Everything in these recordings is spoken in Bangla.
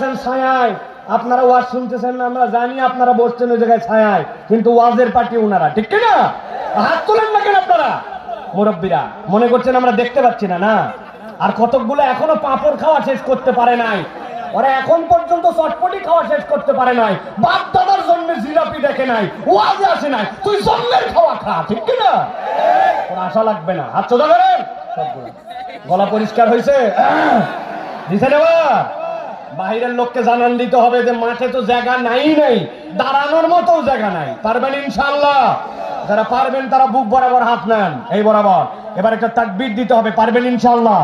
আছেন ছায়ায়, আপনারা ওয়াজ শুনতেছেন না, আমরা জানি আপনারা বসছেন ওই জায়গায় ছায়ায়, কিন্তু ওয়াজের পার্টি ওনারা, ঠিক কিনা? হাত তোলেন না কেন আপনারা? মুরব্বীরা মনে করছেন আমরা দেখতে পাচ্ছি না? না। আর কতকগুলো এখনো পাঁপড় খাওয়া শেষ করতে পারে নাই, ওরা এখন পর্যন্ত চটপটি খাওয়া শেষ করতে পারে নাই, বাপ দাদার জন্য জিলাপি দেখে নাই, ওয়াজে আসে নাই, তুই জন্মের খাওয়া খা, ঠিক কিনা? তোর আশা লাগবে না। হাত সোজা করেন সবগুলো। গলা পরিষ্কার হয়েছে? দিছে নেওয়া। বাহিরের লোককে জানান দিতে হবে যে মাঠে তো জায়গা নাই, দাঁড়ানোর মতো জায়গা নাই। পারবেন ইনশাআল্লাহ? যারা পারবেন তারা বুক বরাবর হাত নেন, এই বরাবর। এবার একটা তাকবীর দিতে হবে, পারবেন ইনশাআল্লাহ?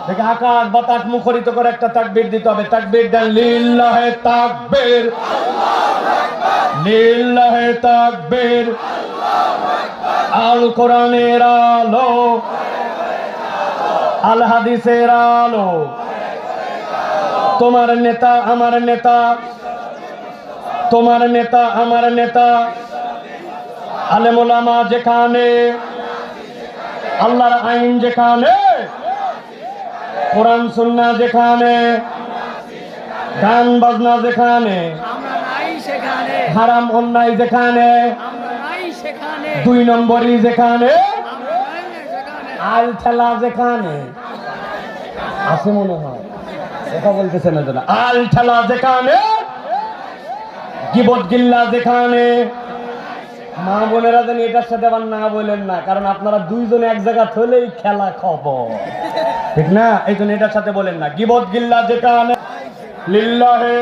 দেখে আকাশ বাতাস মুখরিত করে একটা তাকবীর দিতে হবে। তাকবীর দেন, লিল্লাহে তাকবীর, লিল্লাহে তাকবীর। আল কোরআনের আলো, আল হাদিসের আলো, তোমার নেতা আমার নেতা, তোমার নেতা আমার নেতা, আলেম ওলামা যেখানে, আল্লাহর আইন যেখানে, কোরআন সুন্নাহ যেখানে, গান বাজনা যেখানে, হারাম অন্যায় যেখানে, 2 নম্বরই যেখানে, আল ঠেলা যেখানে আছে মনে হয়, কথা বলতেছে না যারা, আল ঠেলা যেখানে, গিবত গিল্লা যেখানে। মা বোনেরা যেন এটার সাথে আবার না বলেন না, কারণ আপনারা দুইজনে এক জায়গা হলেই খেলা খবর, ঠিক না? এই জন্য এটার সাথে বলেন না। গিবত গিল্লা যেখানে, লিল্লাহে